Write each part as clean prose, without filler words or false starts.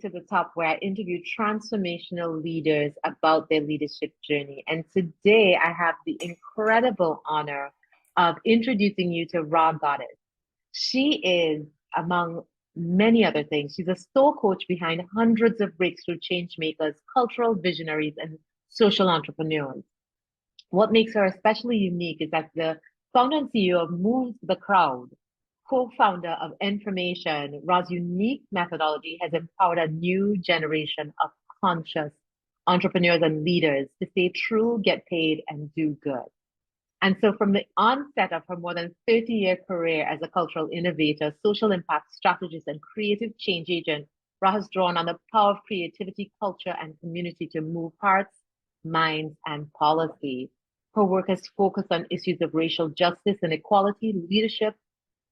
to the Top, where I interview transformational leaders about their leadership journey. And today I have the incredible honor of introducing you to Rha Goddess. She is, among many other things, she's a soul coach behind hundreds of breakthrough change makers, cultural visionaries, and social entrepreneurs. What makes her especially unique is that the founder and CEO of Moves the Crowd, co-founder of nFormation, Ra's unique methodology has empowered a new generation of conscious entrepreneurs and leaders to stay true, get paid, and do good. And so from the onset of her more than 30-year career as a cultural innovator, social impact strategist, and creative change agent, Ra has drawn on the power of creativity, culture, and community to move hearts, minds, and policy. Her work has focused on issues of racial justice and equality, leadership,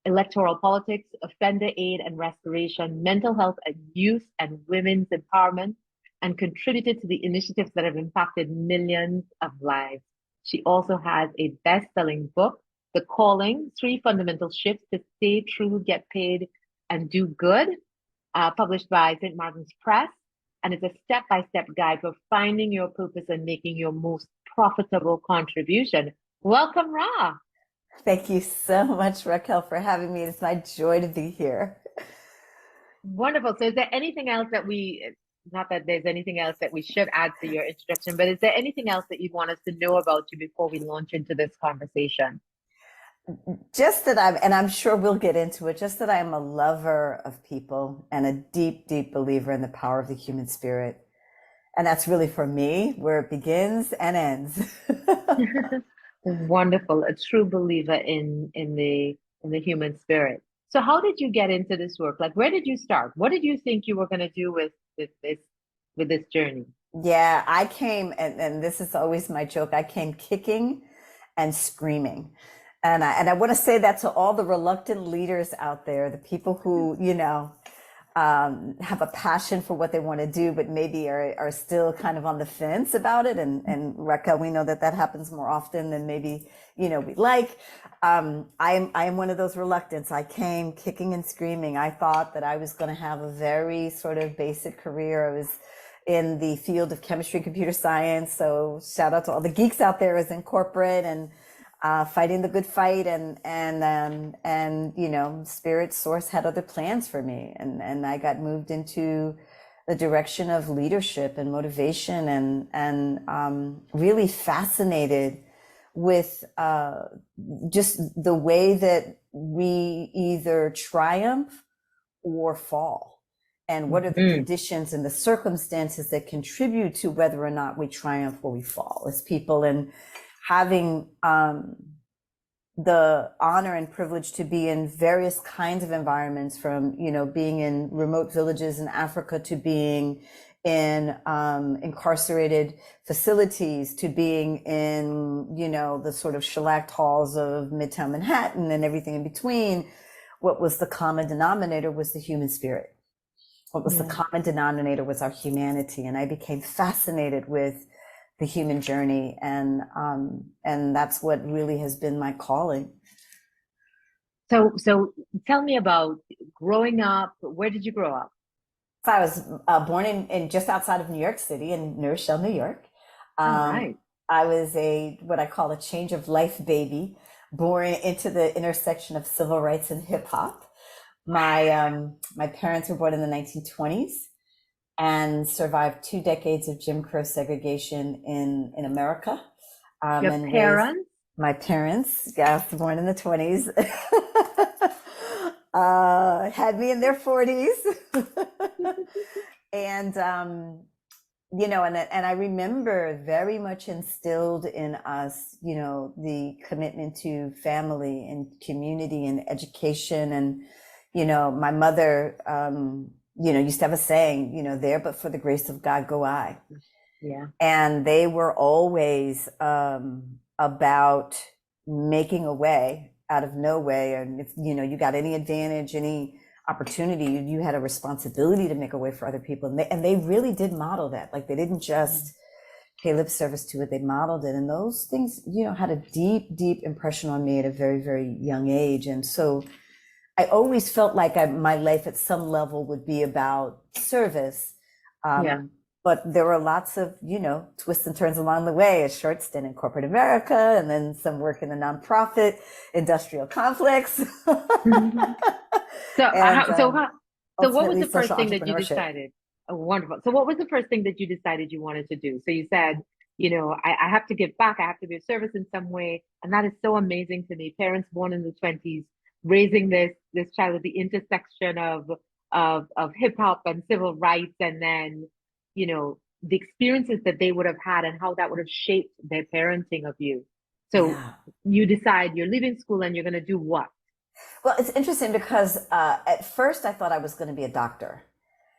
electoral politics, offender aid and restoration, mental health and youth and women's empowerment, and contributed to the initiatives that have impacted millions of lives. She also has a best-selling book, The Calling, Three Fundamental Shifts to Stay True, Get Paid, and Do Good, published by St. Martin's Press. And it's a step-by-step guide for finding your purpose and making your most profitable contribution. Welcome, Rha. Thank you so much, Racquel, for having me. It's my joy to be here. Wonderful. So is there anything else that not that there's anything else that we should add to your introduction, but is there anything else that you want us to know about you before we launch into this conversation? Just that I'm sure we'll get into it, just that I am a lover of people and a deep, deep believer in the power of the human spirit. And that's really for me where it begins and ends. Wonderful. A true believer in the human spirit. So how did you get into this work? Like, where did you start? What did you think you were going to do with this journey? Yeah, I came, and this is always my joke, I came kicking and screaming. And I want to say that to all the reluctant leaders out there, the people who, have a passion for what they want to do, but maybe are still kind of on the fence about it. And Racquel, we know that happens more often than maybe, we'd like. I am one of those reluctants. I came kicking and screaming. I thought that I was going to have a very sort of basic career. I was in the field of chemistry and computer science. So shout out to all the geeks out there as in corporate and fighting the good fight, and Spirit Source had other plans for me, and I got moved into the direction of leadership and motivation, and really fascinated with just the way that we either triumph or fall, and what are the conditions and the circumstances that contribute to whether or not we triumph or we fall as people. And having the honor and privilege to be in various kinds of environments, from being in remote villages in Africa to being in incarcerated facilities to being in the sort of shellacked halls of Midtown Manhattan and everything in between, what was the common denominator was the human spirit. What was the common denominator was our humanity. And I became fascinated with the human journey, and that's what really has been my calling. So tell me about growing up. Where did you grow up? So I was born in just outside of New York City, in New Rochelle, New York. Right. I was what I call a change of life baby, born into the intersection of civil rights and hip hop. My parents were born in the 1920s. And survived 2 decades of Jim Crow segregation in America. Your parents? My parents, yeah, born in the 20s, had me in their 40s. And, and I remember very much instilled in us, the commitment to family and community and education. And, my mother, used to have a saying, there but for the grace of God go I. Yeah. And they were always about making a way out of no way. And if you got any advantage, any opportunity, you had a responsibility to make a way for other people. And they really did model that. Like, they didn't just pay lip service to it, they modeled it. And those things, had a deep, deep impression on me at a very, very young age. And so I always felt like my life at some level would be about service. Yeah. But there were lots of, twists and turns along the way, a short stint in corporate America, and then some work in the nonprofit, industrial conflicts, So, and what was ultimately the first social thing that you entrepreneurship. decided? Oh, wonderful. So, what was the first thing that you decided you wanted to do? So, you said, I have to give back. I have to be of service in some way, and that is so amazing to me. Parents born in the 20s, raising this child at the intersection of hip hop and civil rights, and then, the experiences that they would have had and how that would have shaped their parenting of you. So, Yeah. you decide you're leaving school and you're going to do what? Well, it's interesting because at first I thought I was going to be a doctor.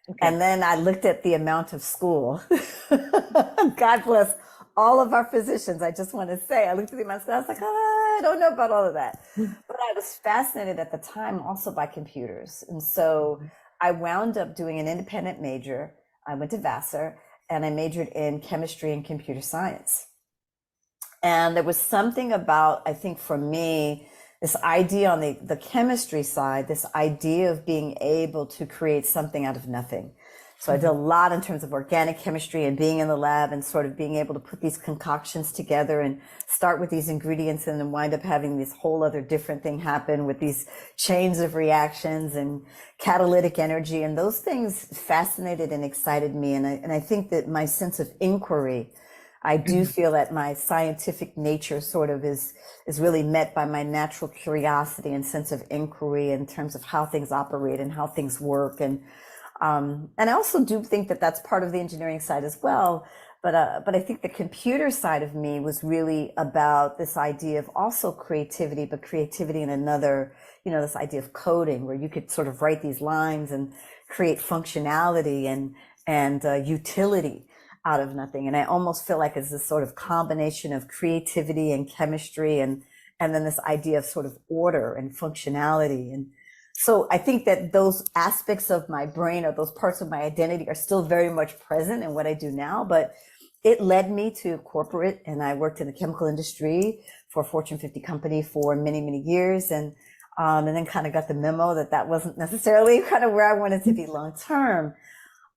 Okay. And then I looked at the amount of school. God bless all of our physicians. I just want to say, I looked at the amount of school. I was like, I don't know about all of that. But I was fascinated at the time also by computers. And so I wound up doing an independent major. I went to Vassar and I majored in chemistry and computer science. And there was something about, I think for me, this idea on the chemistry side, this idea of being able to create something out of nothing. So I did a lot in terms of organic chemistry and being in the lab and sort of being able to put these concoctions together and start with these ingredients and then wind up having this whole other different thing happen with these chains of reactions and catalytic energy. And those things fascinated and excited me. And I think that my sense of inquiry, I do feel that my scientific nature sort of is really met by my natural curiosity and sense of inquiry in terms of how things operate and how things work. And I also do think that that's part of the engineering side as well. But I think the computer side of me was really about this idea of also creativity, but creativity in another, this idea of coding where you could sort of write these lines and create functionality and utility out of nothing. And I almost feel like it's this sort of combination of creativity and chemistry and then this idea of sort of order and functionality. And so I think that those aspects of my brain or those parts of my identity are still very much present in what I do now, but it led me to corporate, and I worked in the chemical industry for a Fortune 50 company for many, many years. And then kind of got the memo that that wasn't necessarily kind of where I wanted to be long term.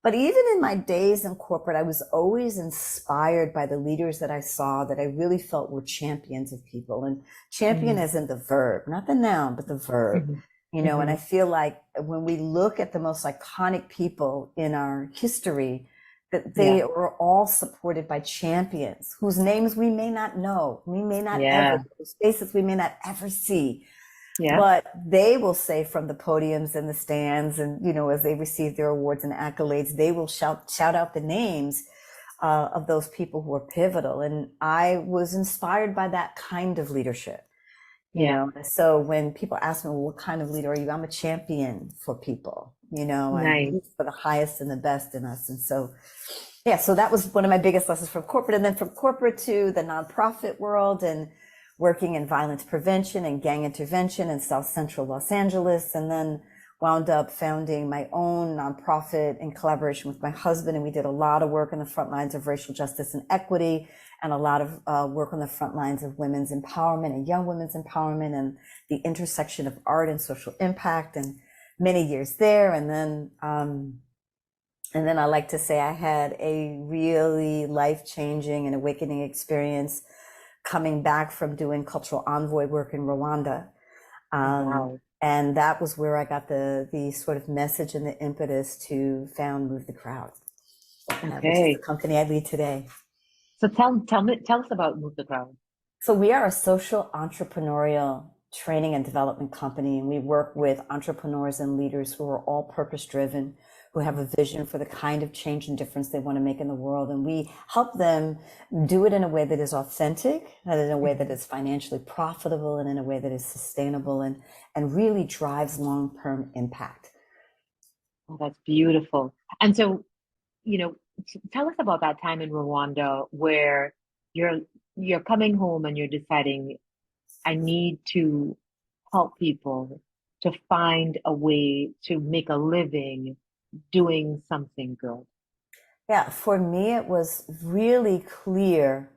But even in my days in corporate, I was always inspired by the leaders that I saw that I really felt were champions of people. And champion as in the verb, not the noun, but the verb. And I feel like when we look at the most iconic people in our history, that they were all supported by champions whose names we may not know, we may not ever, Yeah. whose faces we may not ever see. Yeah. But they will say from the podiums and the stands and, as they receive their awards and accolades, they will shout out the names of those people who are pivotal. And I was inspired by that kind of leadership. Yeah. So when people ask me, well, what kind of leader are you? I'm a champion for people, and Nice. for the highest and the best in us. And so, so that was one of my biggest lessons from corporate. And then from corporate to the nonprofit world and working in violence prevention and gang intervention in South Central Los Angeles, and then wound up founding my own nonprofit in collaboration with my husband. And we did a lot of work on the front lines of racial justice and equity, and a lot of work on the front lines of women's empowerment and young women's empowerment and the intersection of art and social impact, and many years there. And then I like to say I had a really life-changing and awakening experience coming back from doing cultural envoy work in Rwanda. Wow. And that was where I got the sort of message and the impetus to found Move the Crowd, which is the Okay. company I lead today. So tell us about Move the Crowd. So we are a social entrepreneurial training and development company, and we work with entrepreneurs and leaders who are all purpose driven, who have a vision for the kind of change and difference they want to make in the world. And we help them do it in a way that is authentic, and in a way that is financially profitable, and in a way that is sustainable and really drives long-term impact. Oh, that's beautiful. And so, tell us about that time in Rwanda where you're you're coming home and you're deciding, I need to help people to find a way to make a living doing something good. Yeah, for me, it was really clear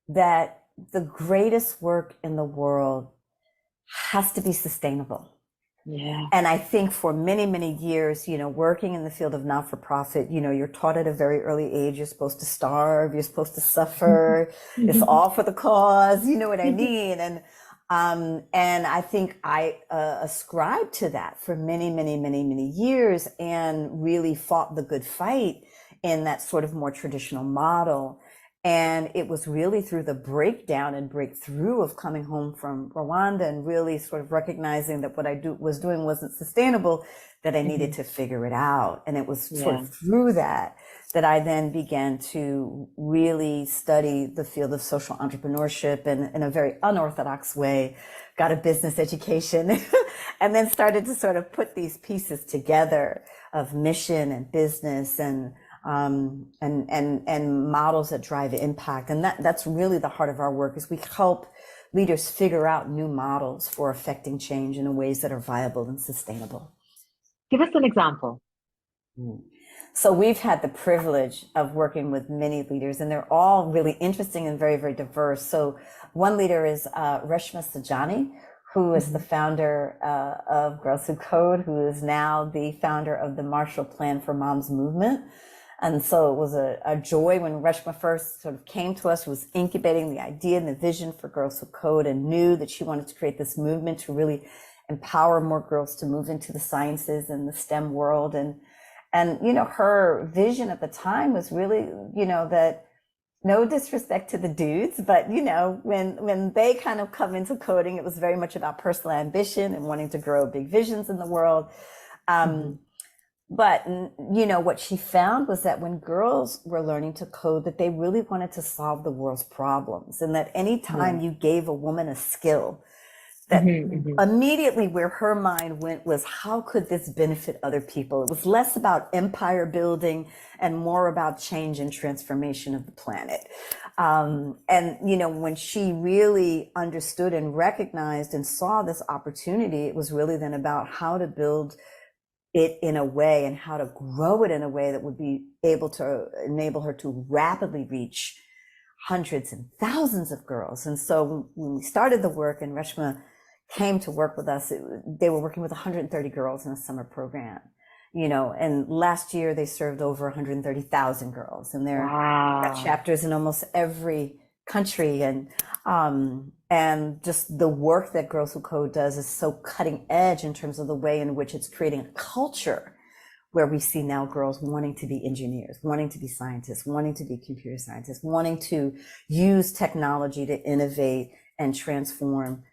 that the greatest work in the world has to be sustainable. Yeah. And I think for many, many years, working in the field of not-for-profit, you're taught at a very early age, you're supposed to starve, you're supposed to suffer, it's all for the cause, you know what I mean? And I think I ascribed to that for many, many, many, many years and really fought the good fight in that sort of more traditional model. And it was really through the breakdown and breakthrough of coming home from Rwanda and really sort of recognizing that what I was doing wasn't sustainable, that I needed to figure it out. And it was sort Yeah. of through that I then began to really study the field of social entrepreneurship in a very unorthodox way, got a business education, and then started to sort of put these pieces together of mission and business and models that drive impact. And that's really the heart of our work, is we help leaders figure out new models for affecting change in ways that are viable and sustainable. Give us an example. So we've had the privilege of working with many leaders, and they're all really interesting and very, very diverse. So one leader is Reshma Sajani, who is the founder of Girls Who Code, who is now the founder of the Marshall Plan for Moms movement. And so it was a joy when Reshma first sort of came to us, was incubating the idea and the vision for Girls Who Code, and knew that she wanted to create this movement to really empower more girls to move into the sciences and the STEM world. And her vision at the time was really, that, no disrespect to the dudes, but when they kind of come into coding, it was very much about personal ambition and wanting to grow big visions in the world. But, what she found was that when girls were learning to code, that they really wanted to solve the world's problems. And that anytime you gave a woman a skill, that immediately where her mind went was, how could this benefit other people? It was less about empire building and more about change and transformation of the planet. When she really understood and recognized and saw this opportunity, it was really then about how to build it in a way and how to grow it in a way that would be able to enable her to rapidly reach hundreds and thousands of girls. And so when we started the work and Reshma came to work with us, they were working with 130 girls in a summer program, and last year they served over 130,000 girls, and they're got chapters in almost every country. And just the work that Girls Who Code does is so cutting edge in terms of the way in which it's creating a culture where we see now girls wanting to be engineers, wanting to be scientists, wanting to be computer scientists, wanting to use technology to innovate and transform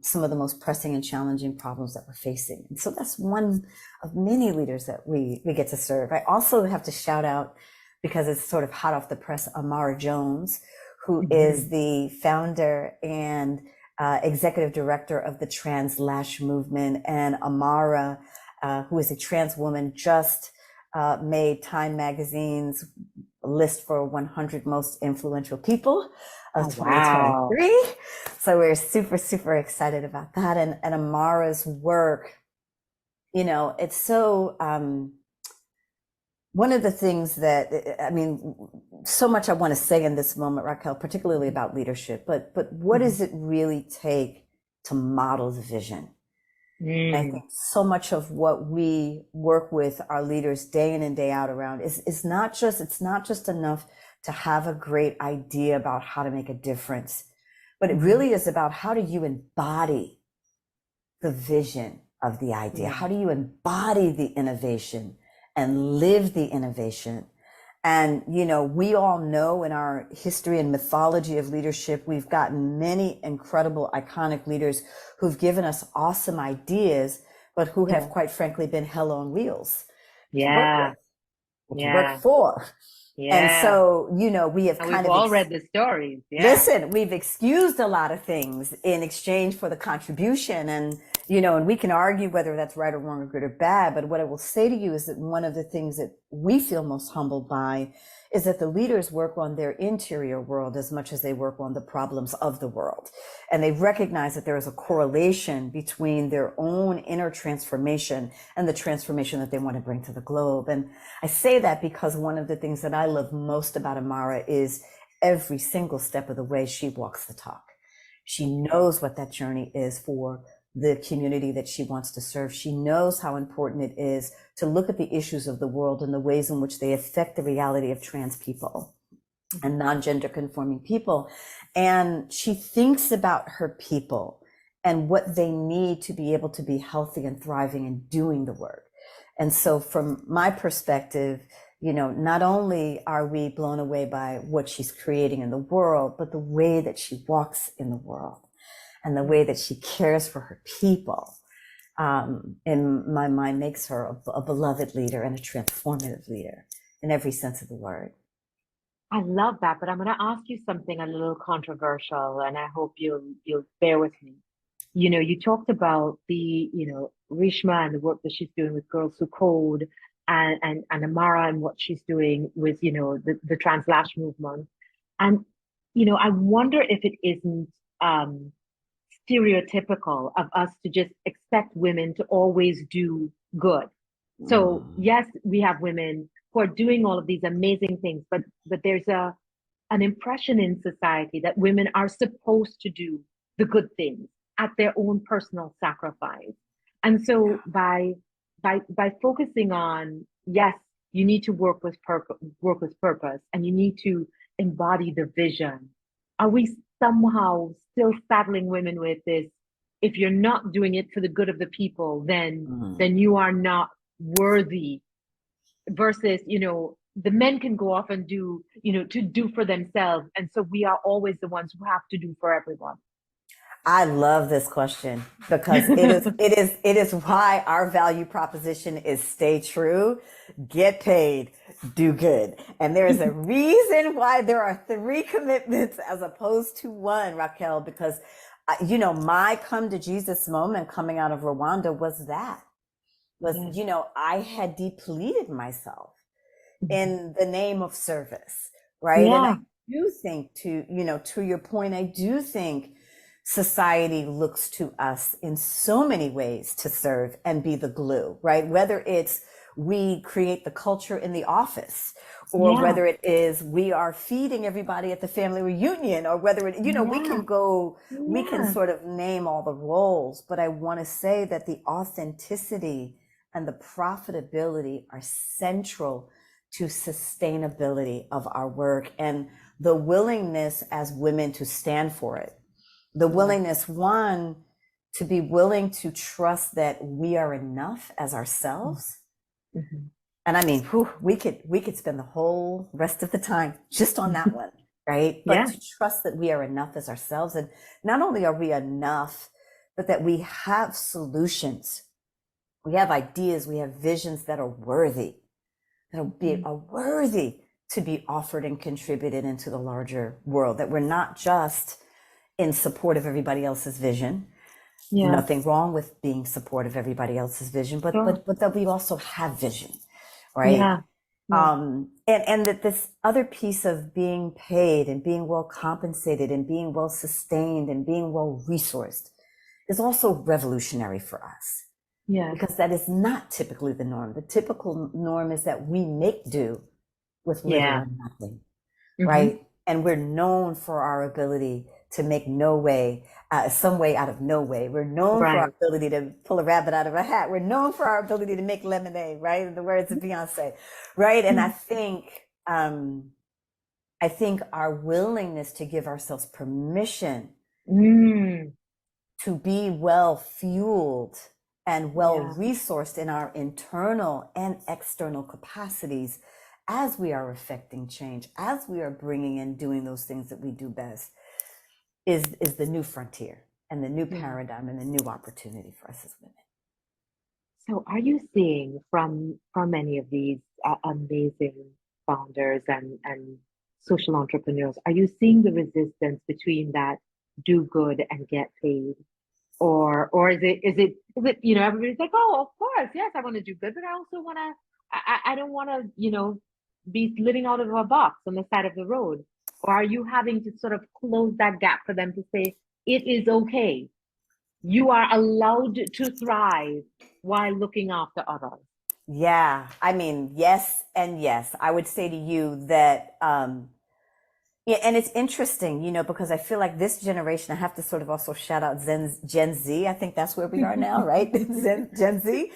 some of the most pressing and challenging problems that we're facing. And so that's one of many leaders that we get to serve. I also have to shout out, because it's sort of hot off the press, Amara Jones, who is the founder and executive director of the Trans Lash movement. And Amara, who is a trans woman, just made Time Magazine's list for 100 most influential people of 2023. So we're super, super excited about that. And Amara's work, it's so, one of the things that, so much I want to say in this moment, Racquel, particularly about leadership, but what does it really take to model the vision? I think so much of what we work with our leaders day in and day out around is not just enough to have a great idea about how to make a difference, but it really is about, how do you embody the vision of the idea? How do you embody the innovation and live the innovation? And, we all know in our history and mythology of leadership, we've gotten many incredible, iconic leaders who've given us awesome ideas, but who have quite frankly been hell on wheels to work for. And so, we have we've all read the stories. Listen, we've excused a lot of things in exchange for the contribution. And, and we can argue whether that's right or wrong or good or bad. But what I will say to you is that one of the things that we feel most humbled by is that the leaders work on their interior world as much as they work on the problems of the world. And they recognize that there is a correlation between their own inner transformation and the transformation that they want to bring to the globe. And I say that because one of the things that I love most about Amara is every single step of the way she walks the talk. She knows what that journey is for the community that she wants to serve. She knows how important it is to look at the issues of the world and the ways in which they affect the reality of trans people and non-gender conforming people. And she thinks about her people and what they need to be able to be healthy and thriving and doing the work. And so from my perspective, you know, not only are we blown away by what she's creating in the world, but the way that she walks in the world and the way that she cares for her people, in my mind, makes her a beloved leader and a transformative leader in every sense of the word. I love that, but I'm going to ask you something a little controversial, and I hope you'll bear with me. You know, you talked about Rishma and the work that she's doing with Girls Who Code, and Amara and what she's doing with, the Trans Lash movement. And, I wonder if it isn't stereotypical of us to just expect women to always do good. So yes, we have women who are doing all of these amazing things, but there's an impression in society that women are supposed to do the good things at their own personal sacrifice. And so by focusing on, yes, you need to work with purpose, and you need to embody the vision. Are we somehow still saddling women with this? If you're not doing it for the good of the people, then you are not worthy. Versus, the men can go off and do, to do for themselves, and so we are always the ones who have to do for everyone. I love this question because it is why our value proposition is stay true, get paid, do good. And there is a reason why there are 3 commitments as opposed to 1, Racquel, because my come to Jesus moment coming out of Rwanda was I had depleted myself in the name of service, right? Yeah. And I do think to your point, I do think society looks to us in so many ways to serve and be the glue, right? Whether it's we create the culture in the office, or whether it is we are feeding everybody at the family reunion, or whether it, we can sort of name all the roles. But I want to say that the authenticity and the profitability are central to sustainability of our work, and the willingness as women to stand for it. The willingness, one, to be willing to trust that we are enough as ourselves. Mm-hmm. And I mean, we could spend the whole rest of the time just on that one, right? But to trust that we are enough as ourselves. And not only are we enough, but that we have solutions. We have ideas, we have visions that are worthy, are worthy to be offered and contributed into the larger world, that we're not just in support of everybody else's vision. Nothing wrong with being supportive of everybody else's vision, but that we also have vision, right? And that this other piece of being paid and being well compensated and being well sustained and being well resourced is also revolutionary for us. Because that is not typically the norm. The typical norm is that we make do with little or nothing, right? And we're known for our ability to make some way out of no way. We're known for our ability to pull a rabbit out of a hat. We're known for our ability to make lemonade, right? In the words of Beyonce, right? And I think our willingness to give ourselves permission to be well fueled and well resourced in our internal and external capacities as we are affecting change, as we are bringing and doing those things that we do best, is the new frontier and the new paradigm and the new opportunity for us as women. So are you seeing from many of these amazing founders and social entrepreneurs, are you seeing the resistance between that do good and get paid? Or is it everybody's like, oh, of course, yes, I want to do good, but I also want to, I don't want to, be living out of a box on the side of the road? Or are you having to sort of close that gap for them to say, it is okay. You are allowed to thrive while looking after others? Yeah, I mean, yes and yes. I would say to you that Yeah, and it's interesting, because I feel like this generation, I have to sort of also shout out Gen Z. I think that's where we are now, right? Gen Z.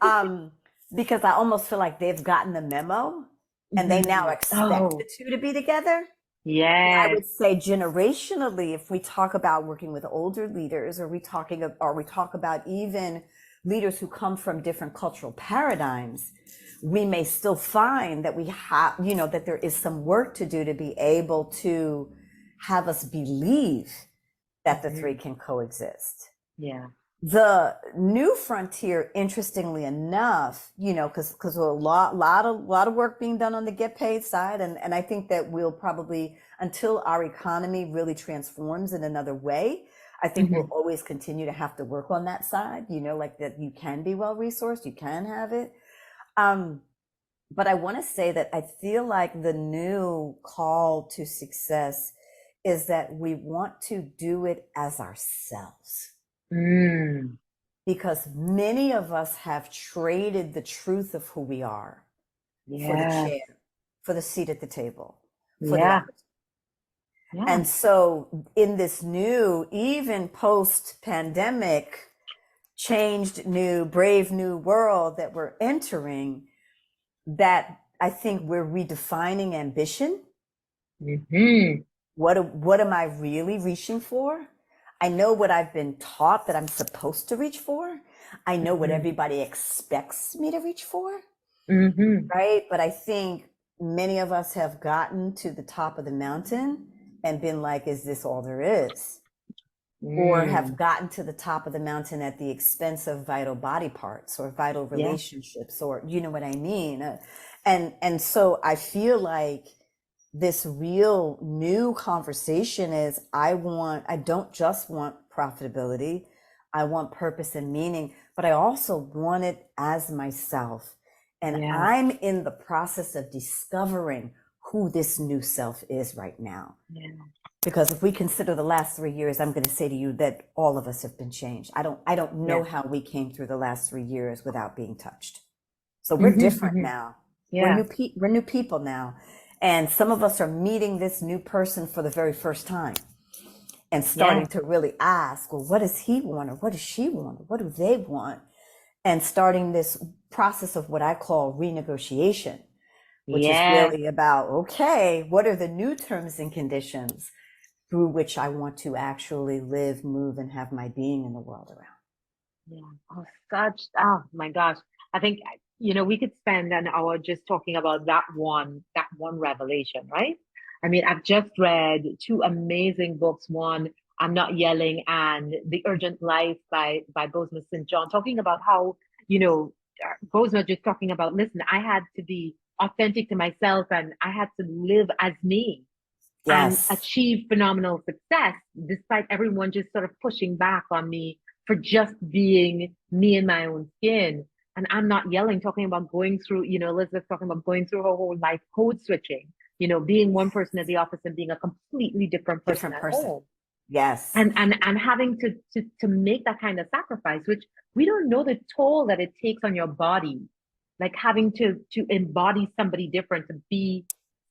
Um, because I almost feel like they've gotten the memo and they now expect the Oh, two to be together. I yes. would say generationally, if we talk about working with older leaders, or we talk about even leaders who come from different cultural paradigms, we may still find that we have, that there is some work to do to be able to have us believe that the three Mhm. can coexist. Yeah. The new frontier, interestingly enough, because a lot of work being done on the get paid side, and I think that we'll probably, until our economy really transforms in another way, I think we'll Mhm. always continue to have to work on that side. Like that you can be well resourced, you can have it. Um, but I want to say that I feel like the new call to success is that we want to do it as ourselves, Mm. because many of us have traded the truth of who we are for the Yeah. chair, for the seat at the table, for the Yeah. opportunity. Yeah. And so, in this new, even post pandemic, changed new, brave new world that we're entering, that I think we're redefining ambition. Mhm. What am I really reaching for? I know what I've been taught that I'm supposed to reach for. I know what Mhm. everybody expects me to reach for, Mhm. right? But I think many of us have gotten to the top of the mountain and been like, is this all there is? Or have Mm. gotten to the top of the mountain at the expense of vital body parts or vital Yeah. relationships, or you know what I mean? And so I feel like this real new conversation is, I don't just want profitability. I want purpose and meaning, but I also want it as myself. And Yeah. I'm in the process of discovering who this new self is right now. Yeah. Because if we consider the last 3 years, I'm going to say to you that all of us have been changed. I don't know Yeah. how we came through the last 3 years without being touched. So we're Mhm. different Mhm. now. Yeah. We're new people now. And some of us are meeting this new person for the very first time and Yeah. starting to really ask, well, what does he want? Or what does she want? Or what do they want? And starting this process of what I call renegotiation, which is Yes. really about, okay, what are the new terms and conditions through which I want to actually live, move, and have my being in the world around? Yeah. Oh, oh my gosh. I think, we could spend an hour just talking about that one revelation, right? I mean, I've just read two amazing books. One, I'm Not Yelling, and The Urgent Life by Bosma St. John, talking about how, Bosma just talking about, listen, I had to be authentic to myself and I had to live as me and Yes. achieve phenomenal success despite everyone just sort of pushing back on me for just being me in my own skin. And I'm not yelling, talking about going through, Elizabeth talking about going through her whole life code switching, being one person at the office and being a completely different person Different at person. home. Yes. And having to make that kind of sacrifice, which we don't know the toll that it takes on your body, like having to embody somebody different, to be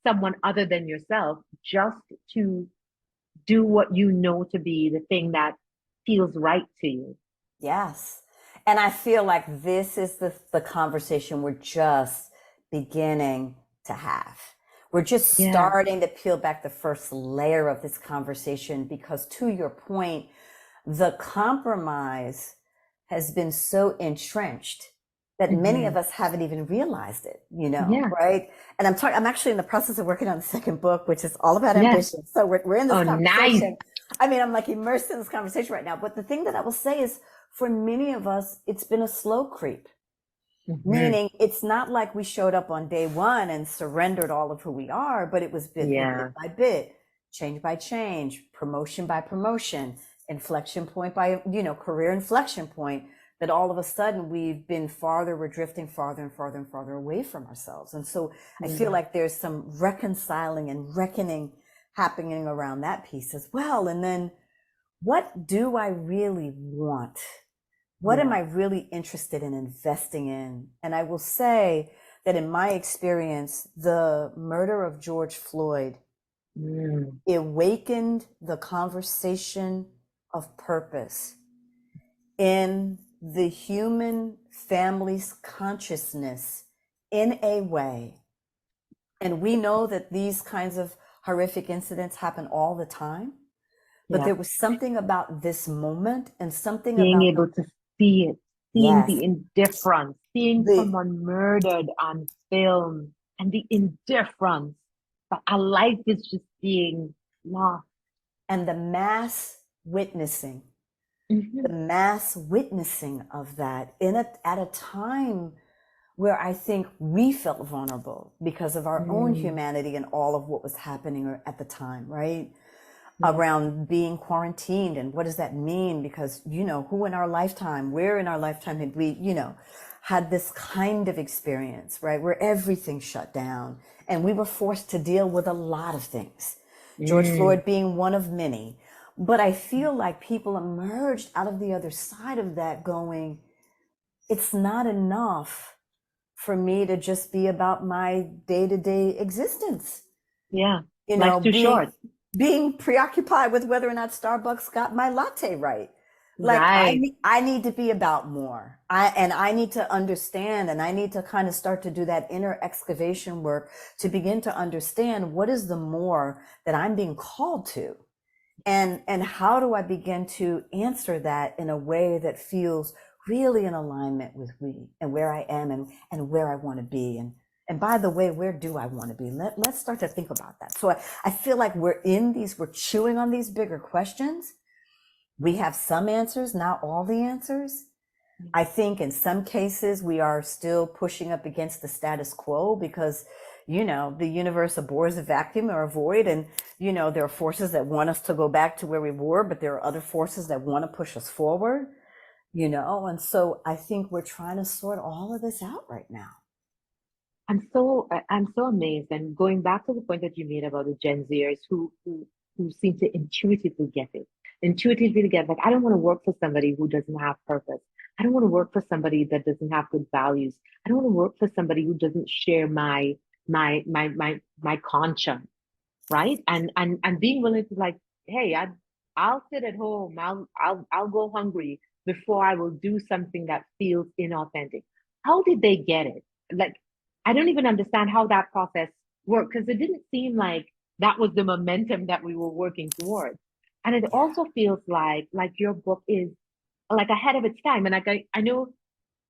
someone other than yourself, just to do what you know to be the thing that feels right to you. Yes. And I feel like this is the conversation we're just beginning to have. We're just Yeah. starting to peel back the first layer of this conversation, because to your point, the compromise has been so entrenched that many of Hmm. us haven't even realized it, Yeah. right? And I'm actually in the process of working on the second book, which is all about Yeah. ambition. So we're in this Oh, nice. conversation. I mean, I'm like immersed in this conversation right now. But the thing that I will say is, for many of us, it's been a slow creep. Hmm. Meaning, it's not like we showed up on day one and surrendered all of who we are, but it was bit Yeah. by bit, change by change, promotion by promotion, inflection point by, career inflection point, that all of a sudden we're drifting farther and farther and farther away from ourselves. And so I feel Yeah. like there's some reconciling and reckoning happening around that piece as well. And then, what do I really want? What am Yeah. I really interested in investing in? And I will say that in my experience, the murder of George Floyd Mm. It awakened the conversation of purpose in the human family's consciousness in a way. And we know that these kinds of horrific incidents happen all the time. But Yeah. there was something about this moment and something Being about the, able to see it, seeing yes, the indifference, seeing the, someone murdered on film and the indifference, but a life is just being lost. and the Mhm. mass witnessing of that at a time where I think we felt vulnerable because of our own Mm. humanity and all of what was happening at the time, right? Yeah. Around being quarantined and what does that mean? Because, where in our lifetime had we, had this kind of experience, right? Where everything shut down and we were forced to deal with a lot of things. George Mm. Floyd being one of many. But I feel like people emerged out of the other side of that going, it's not enough for me to just be about my day-to-day existence. Yeah. You know, Life's too being short. being preoccupied with whether or not Starbucks got my latte right. Like Right. I need to be about more. I need to understand, and I need to kind of start to do that inner excavation work to begin to understand what is the more that I'm being called to, and how do I begin to answer that in a way that feels really in alignment with me and where I am and where I want to be, and by the way, where do I want to be? Let's start to think about that. So I feel like we're chewing on these bigger questions. We have some answers, not all the answers. I think in some cases we are still pushing up against the status quo because, the universe abhors a vacuum or a void. And, there are forces that want us to go back to where we were, but there are other forces that want to push us forward, And so I think we're trying to sort all of this out right now. I'm so amazed. And going back to the point that you made about the Gen Zers who seem to intuitively get it, intuitively get like, I don't want to work for somebody who doesn't have purpose. I don't want to work for somebody that doesn't have good values. I don't want to work for somebody who doesn't share my conscience, right? And being willing to like, hey, I'll sit at home. I'll go hungry before I will do something that feels inauthentic. How did they get it? Like, I don't even understand how that process worked because it didn't seem like that was the momentum that we were working towards. And it Yeah. also feels like your book is like ahead of its time. And like I know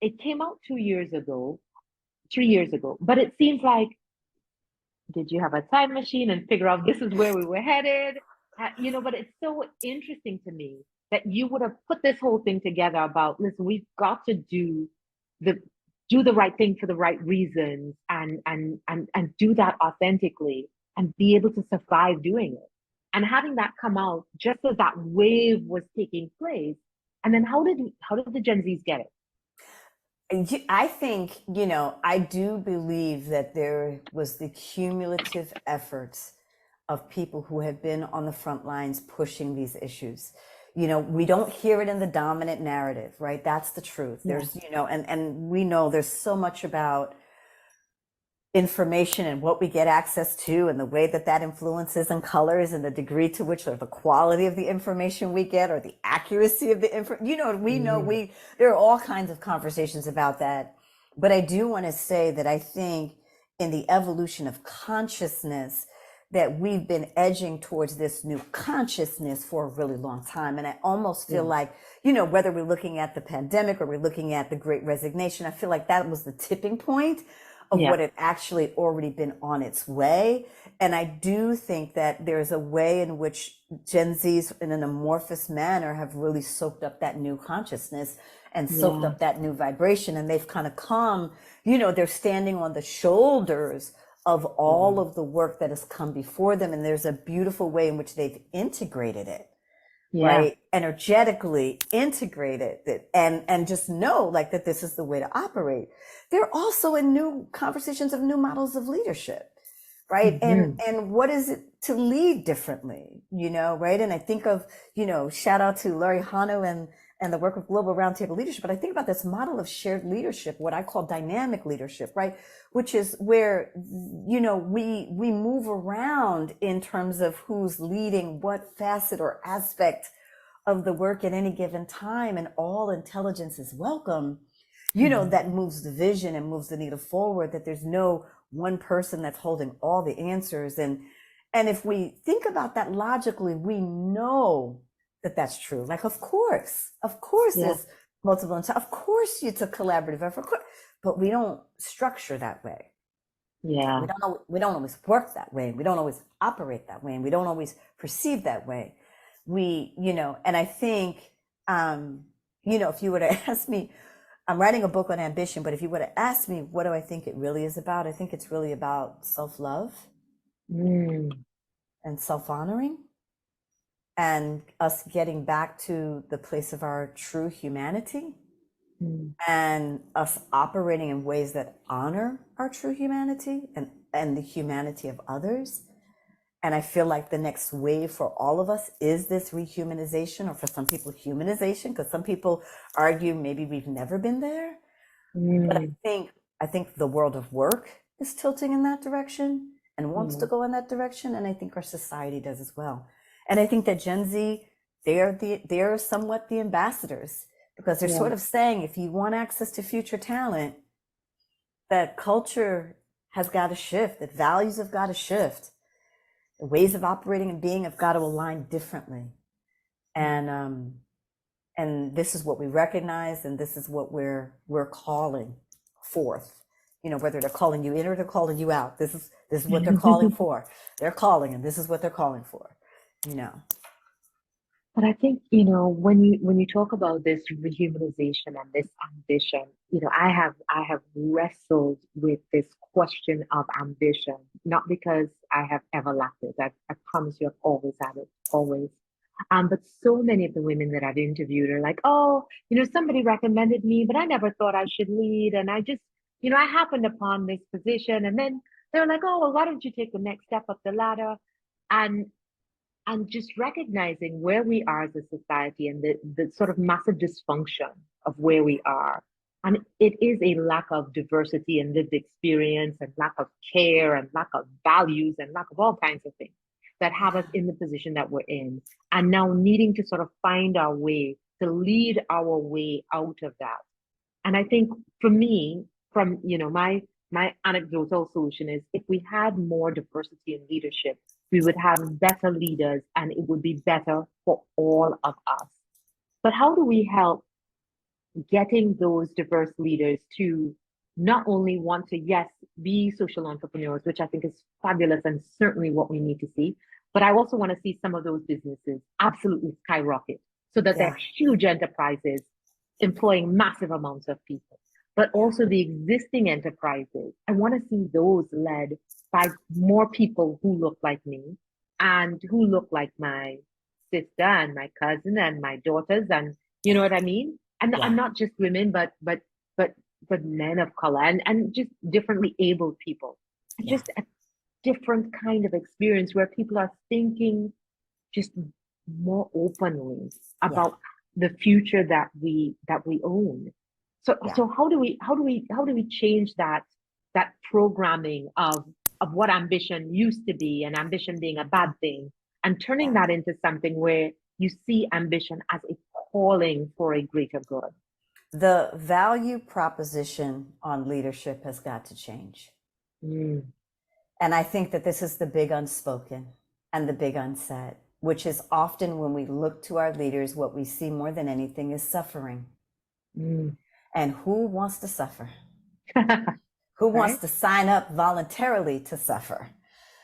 it came out 2 years ago, 3 years ago, but it seems like did you have a time machine and figure out this is where we were headed? But it's so interesting to me that you would have put this whole thing together about, listen, we've got to the do the right thing for the right reasons and do that authentically and be able to survive doing it. And having that come out just as that wave was taking place. And then how did the Gen Zs get it? I think, I do believe that there was the cumulative efforts of people who have been on the front lines pushing these issues. We don't hear it in the dominant narrative, right? That's the truth. Yeah. And we know there's so much about information and what we get access to and the way that that influences and colors and the degree to which or the quality of the information we get or the accuracy of the info. Mm, There are all kinds of conversations about that. But I do want to say that I think in the evolution of consciousness that we've been edging towards this new consciousness for a really long time. And I almost feel yeah. like, whether we're looking at the pandemic or we're looking at the Great Resignation, I feel like that was the tipping point of Yeah. what had actually already been on its way. And I do think that there's a way in which Gen Zs in an amorphous manner have really soaked up that new consciousness and soaked Yeah. up that new vibration. And they've kind of come, they're standing on the shoulders of all Yeah. of the work that has come before them. And there's a beautiful way in which they've integrated it, Yeah. right? Energetically integrated it and just know like that this is the way to operate. They're also in new conversations of new models of leadership, right? And Hmm. and what is it to lead differently, right? And I think of, shout out to Larry Hano and the work of global roundtable leadership, but I think about this model of shared leadership, what I call dynamic leadership, right? Which is where, we move around in terms of who's leading what facet or aspect of the work at any given time, and all intelligence is welcome, that moves the vision and moves the needle forward, that there's no one person that's holding all the answers. And if we think about that logically, we know that that's true. Like, of course, Yeah. there's multiple, of course it's a collaborative effort, but we don't structure that way. Yeah. We don't always work that way. We don't always operate that way. And we don't always perceive that way. And I think, if you were to ask me, I'm writing a book on ambition, but if you were to ask me, what do I think it really is about? I think it's really about self-love Mm. and self-honoring, and us getting back to the place of our true humanity, Mm. and us operating in ways that honor our true humanity and the humanity of others. And I feel like the next wave for all of us is this rehumanization, or for some people, humanization, because some people argue maybe we've never been there. But Mm. I think the world of work is tilting in that direction and wants Yeah. to go in that direction, and I think our society does as well. And I think that Gen Z, they're somewhat the ambassadors, because they're Yeah. sort of saying, if you want access to future talent, that culture has got to shift, that values have got to shift, the ways of operating and being have got to align differently. And this is what we recognize, and this is what we're calling forth. Whether they're calling you in or they're calling you out, this is what they're calling for. They're calling, and this is what they're calling for. But I think, when you talk about this rehumanization and this ambition, I have wrestled with this question of ambition, not because I have ever lacked it. I promise you, I've always had it, always. But so many of the women that I've interviewed are like, oh, somebody recommended me, but I never thought I should lead. And I just, I happened upon this position. And then they're like, oh, well, why don't you take the next step up the ladder? And just recognizing where we are as a society, and the sort of massive dysfunction of where we are. And it is a lack of diversity and lived experience, and lack of care, and lack of values, and lack of all kinds of things that have us in the position that we're in. And now needing to sort of find our way, to lead our way out of that. And I think for me, from my anecdotal solution is, if we had more diversity in leadership, we would have better leaders, and it would be better for all of us. But how do we help getting those diverse leaders to not only want to, yes, be social entrepreneurs, which I think is fabulous and certainly what we need to see, but I also want to see some of those businesses absolutely skyrocket, so that they're Yeah. huge enterprises employing massive amounts of people. But also the existing enterprises, I want to see those led by more people who look like me, and who look like my sister and my cousin and my daughters, and you know Yeah. what I mean? And Yeah. not just women, but men of color, and just differently abled people. And Yeah. just a different kind of experience where people are thinking just more openly Yeah. about the future that we own. So Yeah. so how do we change that programming of what ambition used to be, and ambition being a bad thing, and turning Yeah. that into something where you see ambition as a calling for a greater good. The value proposition on leadership has got to change. Mm. And I think that this is the big unspoken and the big unsaid, which is often when we look to our leaders, what we see more than anything is suffering. Mm. And who wants to suffer? Who wants Right? to sign up voluntarily to suffer?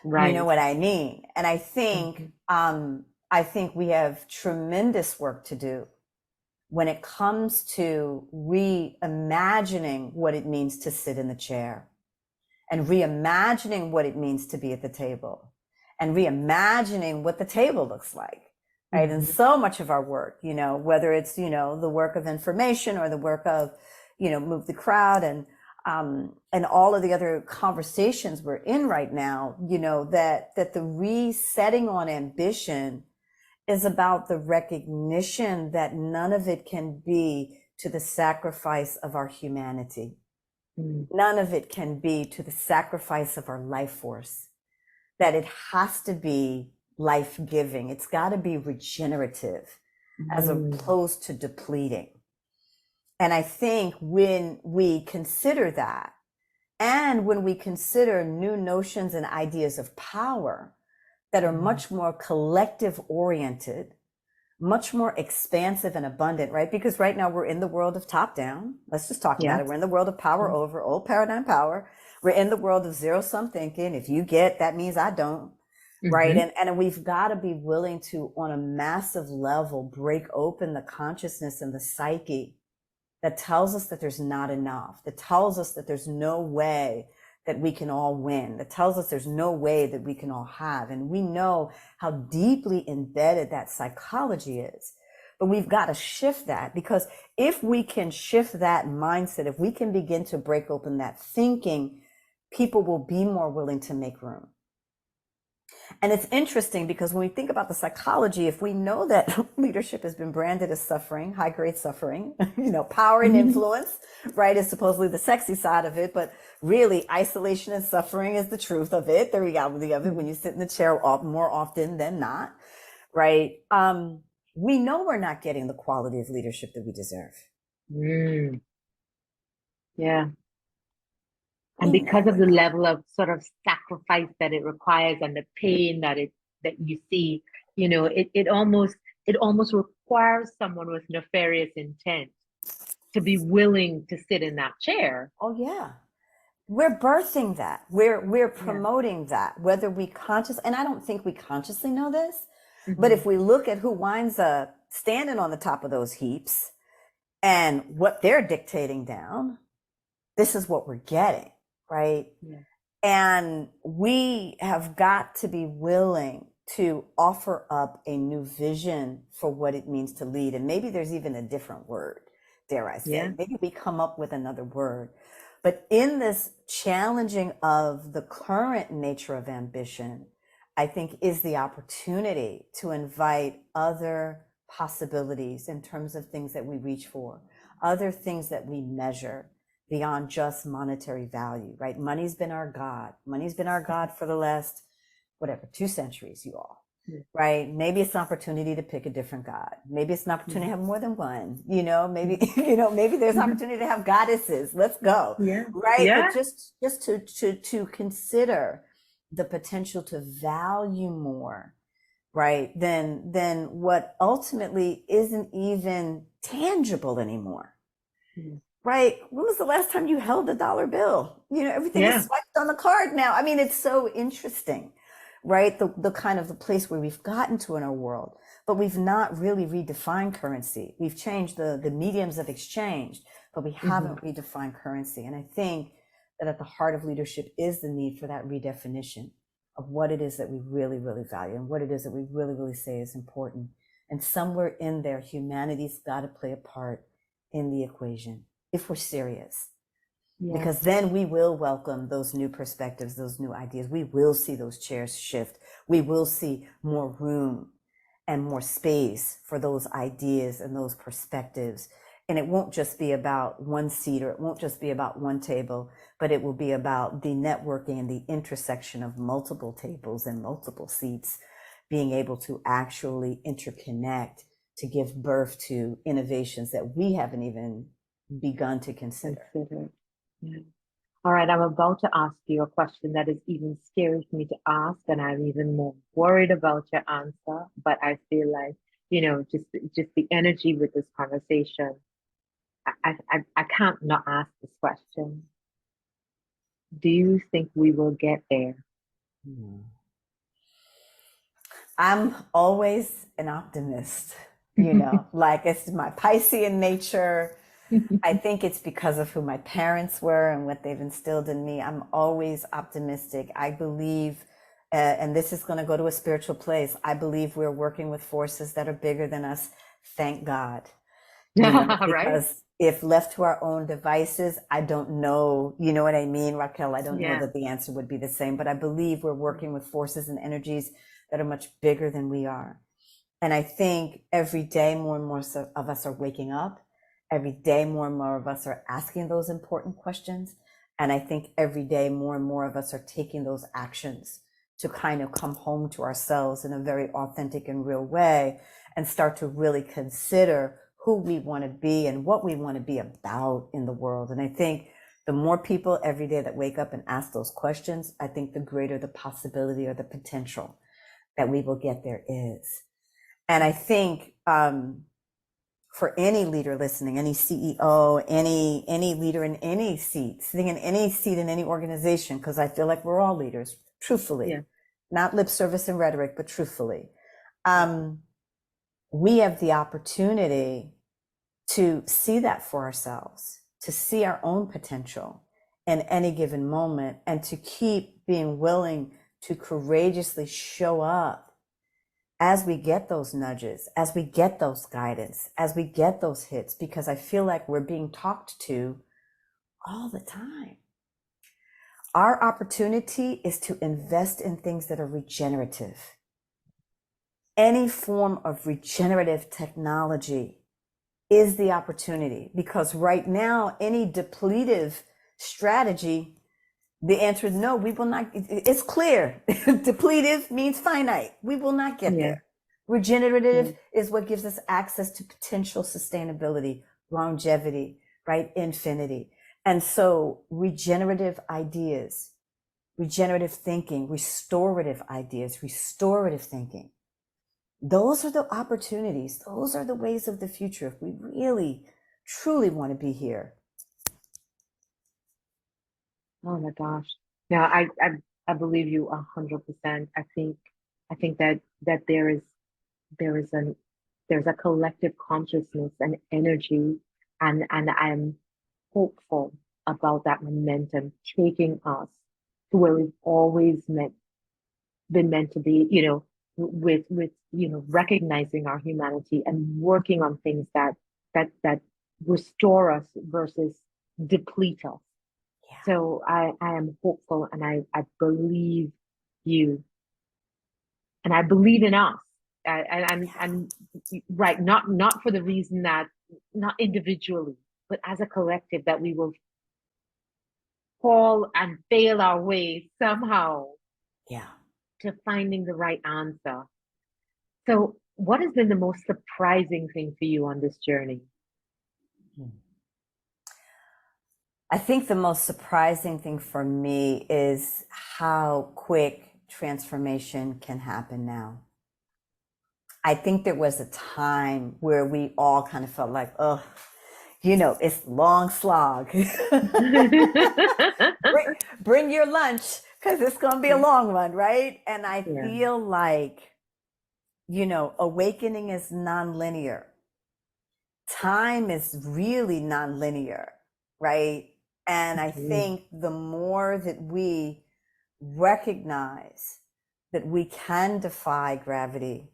You know Right. what I mean? And Mhm. I think we have tremendous work to do when it comes to reimagining what it means to sit in the chair, and reimagining what it means to be at the table, and reimagining what the table looks like. Right. And Mhm. so much of our work, whether it's, the work of information, or the work of, move the crowd, and all of the other conversations we're in right now, that the resetting on ambition is about the recognition that none of it can be to the sacrifice of our humanity. Mm. None of it can be to the sacrifice of our life force. That it has to be life-giving. It's got to be regenerative as Mm. opposed to depleting. And I think when we consider that, and when we consider new notions and ideas of power that are much more collective oriented, much more expansive and abundant, right? Because right now we're in the world of top down. Let's just talk Yeah. about it. We're in the world of power over, old paradigm power. We're in the world of zero sum thinking. If you get, that means I don't, right? Mm-hmm. And we've got to be willing to, on a massive level, break open the consciousness and the psyche that tells us that there's not enough, that tells us that there's no way that we can all win, that tells us there's no way that we can all have. And we know how deeply embedded that psychology is. But we've got to shift that, because if we can shift that mindset, if we can begin to break open that thinking, people will be more willing to make room. And it's interesting because when we think about the psychology, if we know that leadership has been branded as suffering, high grade suffering, power and influence, right, is supposedly the sexy side of it, but really isolation and suffering is the truth of it, the reality of it when you sit in the chair more often than not, right? We know we're not getting the quality of leadership that we deserve. Mm. Yeah. And We know because of we're the not. level of sort of sacrifice that it requires and the pain that you see, it almost requires someone with nefarious intent to be willing to sit in that chair. Oh yeah. We're birthing that. We're Yeah. promoting that, whether we conscious, and I don't think we consciously know this, but Hmm. if we look at who winds up standing on the top of those heaps and what they're dictating down, this is what we're getting, right? Yeah. And we have got to be willing to offer up a new vision for what it means to lead. And maybe there's even a different word, dare I Yeah. say. Maybe we come up with another word. But in this challenging of the current nature of ambition, I think is the opportunity to invite other possibilities in terms of things that we reach for, other things that we measure beyond just monetary value, right? Money's been our God. Money's been our God for the last, whatever, 2 centuries, you all, Yeah. right? Maybe it's an opportunity to pick a different God. Maybe it's an opportunity to have more than one, maybe, Mhm. maybe there's an opportunity to have goddesses. Let's go, Yeah. right? But Yeah. just to consider the potential to value more, right? Than what ultimately isn't even tangible anymore. Yeah. Right. When was the last time you held a dollar bill? Everything is Yeah. swiped on the card now. I mean, it's so interesting, right? The kind of the place where we've gotten to in our world, but we've not really redefined currency. We've changed the mediums of exchange, but we Hmm. haven't redefined currency. And I think that at the heart of leadership is the need for that redefinition of what it is that we really, really value and what it is that we really, really say is important. And somewhere in there, humanity's got to play a part in the equation if we're serious, Yeah. because then we will welcome those new perspectives, those new ideas. We will see those chairs shift. We will see more room and more space for those ideas and those perspectives. And it won't just be about one seat, or it won't just be about one table, but it will be about the networking and the intersection of multiple tables and multiple seats being able to actually interconnect to give birth to innovations that we haven't even begun to consider. Consider. Yeah. All right, I'm about to ask you a question that is even scary for me to ask, and I'm even more worried about your answer. But I feel like, just the energy with this conversation, I can't not ask this question. Do you think we will get there? Hmm. I'm always an optimist, like it's my Piscean nature. I think it's because of who my parents were and what they've instilled in me. I'm always optimistic. I believe, and this is going to go to a spiritual place, I believe we're working with forces that are bigger than us. Thank God. Right? Because if left to our own devices, I don't know, you know what I mean, Racquel? I don't know Yeah. that the answer would be the same, but I believe we're working with forces and energies that are much bigger than we are. And I think every day more and more of us are waking up. Every day more and more of us are asking those important questions. And I think every day more and more of us are taking those actions to kind of come home to ourselves in a very authentic and real way and start to really consider who we want to be and what we want to be about in the world. And I think the more people every day that wake up and ask those questions, I think the greater the possibility or the potential that we will get there is. And I think for any leader listening, any CEO, any leader in any seat, sitting in any seat in any organization, because I feel like we're all leaders, truthfully, Yeah. not lip service and rhetoric, but truthfully. We have the opportunity to see that for ourselves, to see our own potential in any given moment, and to keep being willing to courageously show up as we get those nudges, as we get those guidance, as we get those hits, because I feel like we're being talked to all the time. Our opportunity is to invest in things that are regenerative. Any form of regenerative technology is the opportunity, because right now, any depletive strategy, the answer is no, we will not. It's clear. Depletive means finite. We will not get there. Regenerative is what gives us access to potential sustainability, longevity, right? Infinity. And so regenerative ideas, regenerative thinking, restorative ideas, restorative thinking, those are the opportunities. Those are the ways of the future if we really, truly want to be here. Oh my gosh. Now I believe you 100%. I think that there is an there's a collective consciousness and energy, and I'm hopeful about that momentum taking us to where we've always been meant to be, with recognizing our humanity and working on things that restore us versus deplete us. Yeah. So I am hopeful, and I believe you, and I believe in us. I'm right, not for the reason that, not individually, but as a collective, that we will fall and fail our way somehow Yeah. to finding the right answer. So, what has been the most surprising thing for you on this journey? I think the most surprising thing for me is how quick transformation can happen now. I think there was a time where we all kind of felt like, oh, it's long slog. bring your lunch, because it's going to be a long one, right? And I feel like, awakening is nonlinear. Time is really nonlinear, right? And I think the more that we recognize that we can defy gravity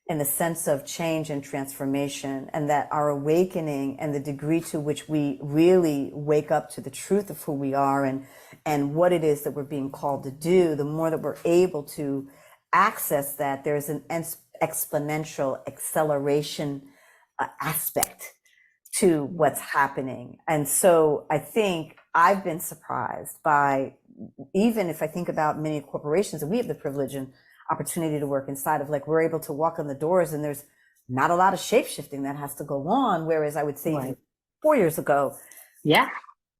in the sense of change and transformation, and that our awakening and the degree to which we really wake up to the truth of who we are and what it is that we're being called to do, the more that we're able to access that, there's an exponential acceleration aspect to what's happening. And so I think I've been surprised by, even if I think about many corporations, and we have the privilege and opportunity to work inside of, like, we're able to walk on the doors and there's not a lot of shape shifting that has to go on. Whereas I would say 4 years ago,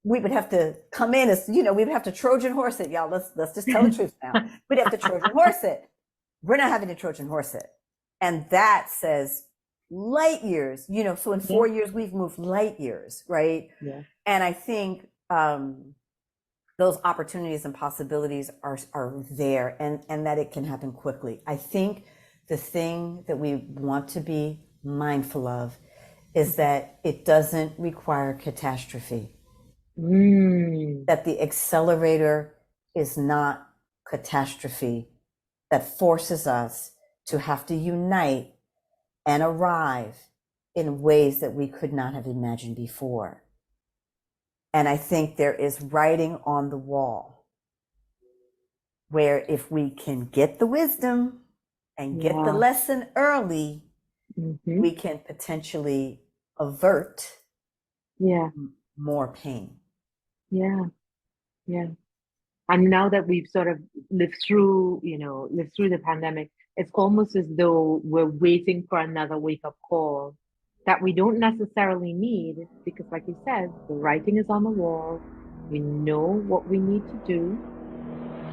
we would have to come in as, we would have to Trojan horse it, y'all. Let's just tell the truth now. We'd have to Trojan horse it. We're not having to Trojan horse it. And that says light years, so in 4 years, we've moved light years, right? Yeah. And I think those opportunities and possibilities are there, and that it can happen quickly. I think the thing that we want to be mindful of is that it doesn't require catastrophe. That the accelerator is not catastrophe that forces us to have to unite and arrive in ways that we could not have imagined before. And I think there is writing on the wall where if we can get the wisdom and get the lesson early, Mm-hmm. we can potentially avert Yeah. more pain. Yeah. Yeah. And now that we've sort of lived through the pandemic, it's almost as though we're waiting for another wake-up call that we don't necessarily need because, like you said, the writing is on the wall. We know what we need to do.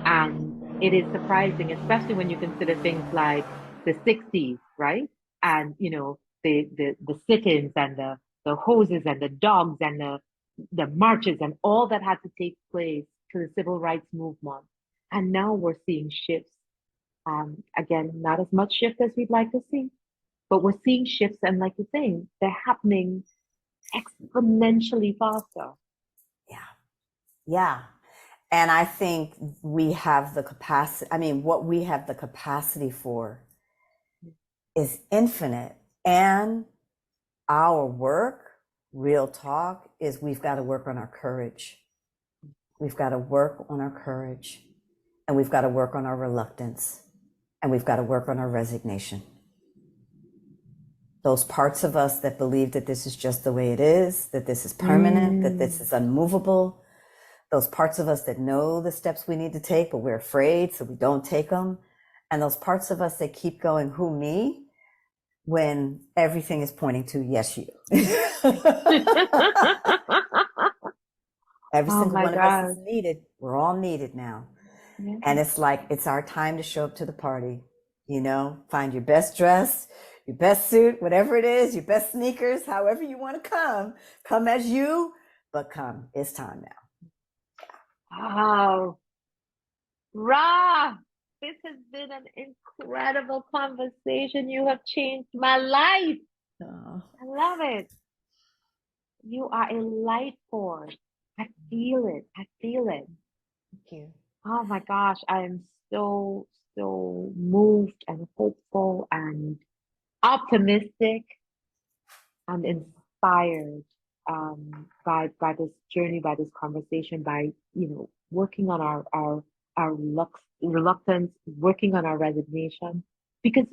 And it is surprising, especially when you consider things like the 60s, right? And, the sit-ins and the hoses and the dogs and the marches and all that had to take place to the civil rights movement. And now we're seeing shifts. Again, not as much shift as we'd like to see, but we're seeing shifts. And like you're saying, they're happening exponentially faster. Yeah. Yeah. And I think we have the capacity, I mean, what we have the capacity for is infinite. And our work, real talk, is we've got to work on our courage. We've got to work on our courage, and we've got to work on our reluctance, and we've got to work on our resignation. Those parts of us that believe that this is just the way it is, that this is permanent, that this is unmovable, those parts of us that know the steps we need to take, but we're afraid, so we don't take them. And those parts of us that keep going, who, me? When everything is pointing to, yes, you. Every Oh single my one of us gosh. is needed. We're all needed now. Yeah. And it's like, it's our time to show up to the party. Find your best dress, your best suit, whatever it is, your best sneakers, however you want to come as you, but come. It's time now. Wow. Ra, this has been an incredible conversation. You have changed my life. Oh, I love it. You are a light force. I feel it. I feel it. thank you. Oh my gosh. I am so, so moved and hopeful and optimistic and inspired by this journey, by this conversation, by working on our reluctance, working on our resignation, because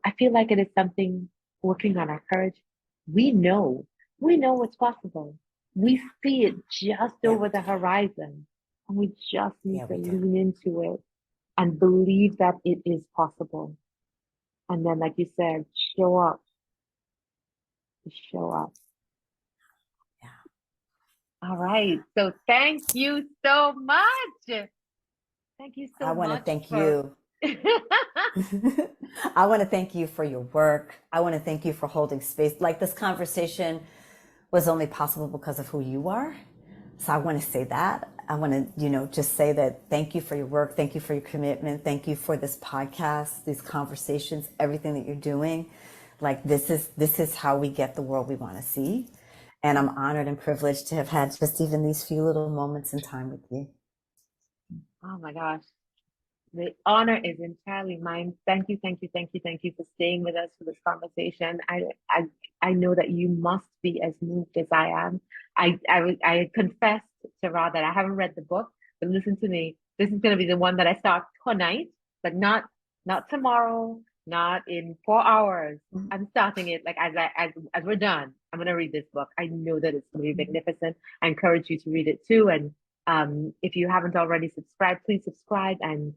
I feel like it is something working on our courage. We know, we know what's possible. We see it just Yeah, over the horizon, and we just need yeah, to we do. lean into it and believe that it is possible. And then, like you said, show up, show up. Yeah. All right. So thank you so much. Thank you I so want to much thank for you. I want to thank you for your work. I want to thank you for holding space. Like, this conversation was only possible because of who you are. So I want to say that. I want to, just say that thank you for your work. Thank you for your commitment. Thank you for this podcast, these conversations, everything that you're doing. Like, this is how we get the world we want to see. And I'm honored and privileged to have had just even these few little moments in time with you. Oh my gosh. The honor is entirely mine. Thank you, thank you, thank you, thank you for staying with us for this conversation. I I know that you must be as moved as I am. I confessed to Ra that I haven't read the book, but listen to me. This is going to be the one that I start tonight, but not tomorrow, not in 4 hours. I'm starting it like as we're done. I'm going to read this book. I know that it's going to be magnificent. I encourage you to read it too. And if you haven't already subscribed, please subscribe and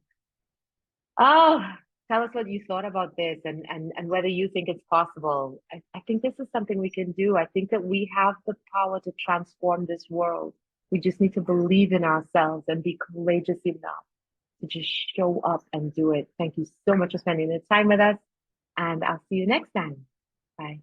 oh, tell us what you thought about this and whether you think it's possible. I think this is something we can do. I think that we have the power to transform this world. We just need to believe in ourselves and be courageous enough to just show up and do it. Thank you so much for spending the time with us, and I'll see you next time. Bye.